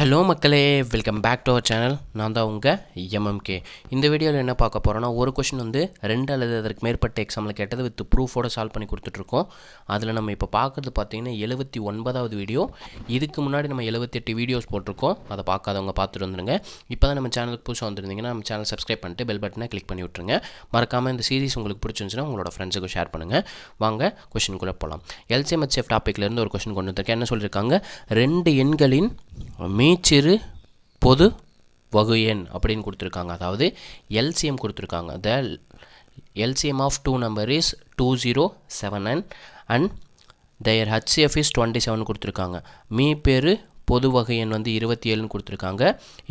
Hello மக்களே, welcome back to our channel. நான் தான் உங்கள் எம்எம்கே. இந்த வீடியோவில் என்ன பார்க்க போகிறோன்னா, ஒரு கொஷின் வந்து 2 அல்லது அதற்கு மேற்பட்ட எக்ஸாமில் கேட்டது வித் ப்ரூஃபோடு சால்வ் பண்ணி கொடுத்துட்ருக்கோம். அதில் நம்ம இப்போ பார்க்குறது பார்த்திங்கன்னா 79வது வீடியோ. இதுக்கு முன்னாடி நம்ம 78 வீடியோஸ் போட்டிருக்கோம். அதை பார்க்காதவங்க பார்த்துட்டு வந்துடுங்க. இப்போ தான் நம்ம சேனலுக்கு புதுசாக வந்துருந்தீங்கன்னா நம்ம சேனல் சப்ஸ்கிரைப் பண்ணிட்டு பெல் பட்டனை கிளிக் பண்ணி விட்ருங்க. மறக்காமல் இந்த சீரிஸ் உங்களுக்கு பிடிச்சிருந்துச்சுன்னா உங்களோட ஃப்ரெண்ட்ஸுக்கு ஷேர் பண்ணுங்கள். வாங்க கொஷினுக்குள்ளே போகலாம். எல்சிஎம் ஹெச்எஃப் டாப்பிக்லேருந்து ஒரு கொஷின் கொண்டு வந்திருக்கேன். என்ன சொல்லியிருக்காங்க, 2 எண்களின் மீச்சிறு பொது வகு எண் அப்படின்னு கொடுத்துருக்காங்க. அதாவது எல்சிஎம் கொடுத்துருக்காங்க. The LCM of 2 number is 2079 and their HCF is 27 கொடுத்துருக்காங்க. மீ பேர் பொது வகை எண் வந்து 27ன்னு கொடுத்துருக்காங்க.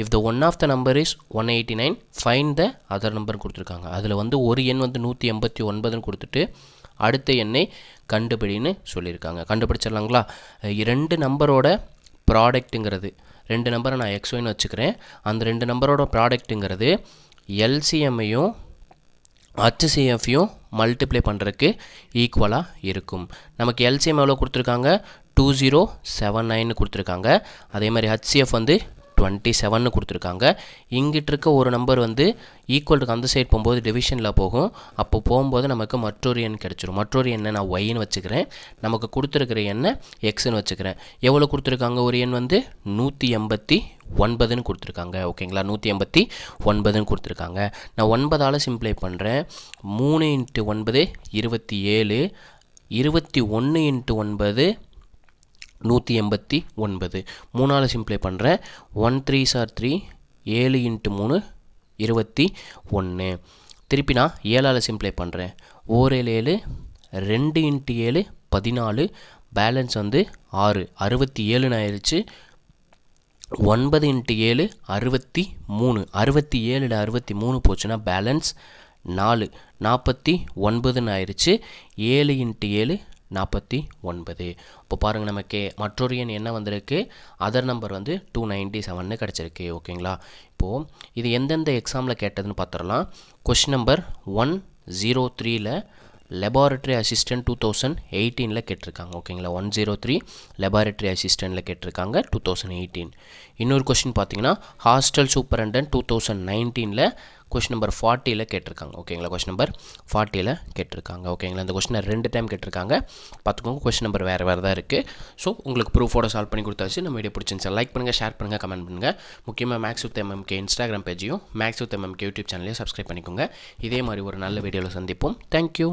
If the one of the number is 189 find the other number கொடுத்துருக்காங்க. அதில் வந்து ஒரு எண் வந்து 189ன்னு கொடுத்துட்டு அடுத்த எண்ணை கண்டுபிடின்னு சொல்லியிருக்காங்க. கண்டுபிடிச்சிடலாங்களா? 2 நம்பரோட ப்ராடக்ட்டுங்கிறது, 2 நம்பரை நான் எக்ஸ்ஒய்னு வச்சுக்கிறேன். அந்த 2 நம்பரோட ப்ராடக்ட்டுங்கிறது எல்சிஎம்மையும் ஹச்சிஎஃப்ையும் மல்டிப்ளை பண்ணுறதுக்கு ஈக்குவலாக இருக்கும். நமக்கு எல்சிஎம் எவ்வளோ கொடுத்துருக்காங்க, 2079 கொடுத்துருக்காங்க. அதே மாதிரி ஹச்சிஎஃப் வந்து 27ன்னு கொடுத்துருக்காங்க. இங்கிட்டு இருக்க ஒரு நம்பர் வந்து ஈக்குவலுக்கு அந்த சைட் போகும்போது டிவிஷனில் போகும். அப்போ போகும்போது நமக்கு மற்றொரு எண் கிடச்சிரும். மற்றொரு எண்ணை நான் ஒய்ன்னு வச்சுக்கிறேன். நமக்கு கொடுத்துருக்கிற எண்ணை எக்ஸ்ன்னு வச்சுக்கிறேன். எவ்வளோ கொடுத்துருக்காங்க, ஒரு எண் வந்து 189ன்னு கொடுத்துருக்காங்க. ஓகேங்களா, 189ன்னு கொடுத்துருக்காங்க. நான் 9ஆல் சிம்ப்ளை பண்ணுறேன். 3 × 9 27, 21 × 9 189. 3ஆல் சிம்ப்ளை பண்ணுறேன். 1 3s are 3, 7 × 3 21. திருப்பி நான் 7ஆல் சிம்ப்ளை பண்ணுறேன். 1 7 2 × 7 14, பேலன்ஸ் வந்து 6 67ன்னு ஆயிடுச்சு. 9 × 7 63, 67ல் 63 போச்சுன்னா பேலன்ஸ் 4 49ன்னு ஆயிடுச்சு. 7 × 7 49. இப்போ பாருங்கள், நமக்கு மற்றொரு எண் என்ன வந்திருக்கு, அதர் நம்பர் வந்து 297ன்னு கிடச்சிருக்கு. ஓகேங்களா, இப்போது இது எந்தெந்த எக்ஸாமில் கேட்டதுன்னு பார்த்துடலாம். கொஷின் நம்பர் 103ல் லெபார்ட்ரி அசிஸ்டன்ட் 2018ல் கேட்டிருக்காங்க. ஓகேங்களா, 103 லெபார்ட்ரி அசிஸ்டண்ட்டில் கேட்டிருக்காங்க 2018. இன்னொரு கொஷின் பார்த்தீங்கன்னா ஹாஸ்டல் சூப்பரண்டன்ட் 2019ல் கொஷின் நம்பர் 40ல் கேட்டிருக்காங்க. ஓகேங்களா, கொஷின் நம்பர் 40ல் கேட்டிருக்காங்க. ஓகேங்களா, இந்த கொஷினை 2 டைம் கேட்டிருக்காங்க. பார்த்துக்கோங்க, கொஷின் நம்பர் வேறு தான் இருக்குது. ஸோ உங்களுக்கு ப்ரூஃபோட சால்வ் பண்ணி கொடுத்தாச்சு. நம்ம வீடியோ பிடிச்சிருந்துச்சு லைக் பண்ணுங்கள், ஷேர் பண்ணுங்கள், கமெண்ட் பண்ணுங்கள். முக்கியமாக மேக்ஸ் வித் எம்எம்கே இன்ஸ்டாகிராம் பேஜையும் மேக்ஸ் வித் எம்எம்கே யூடியூப் சேனலையும் சப்ஸ்கிரைப் பண்ணிக்கோங்க. இதே மாதிரி ஒரு நல்ல வீடியோவில் சந்திப்போம். தேங்க்யூ.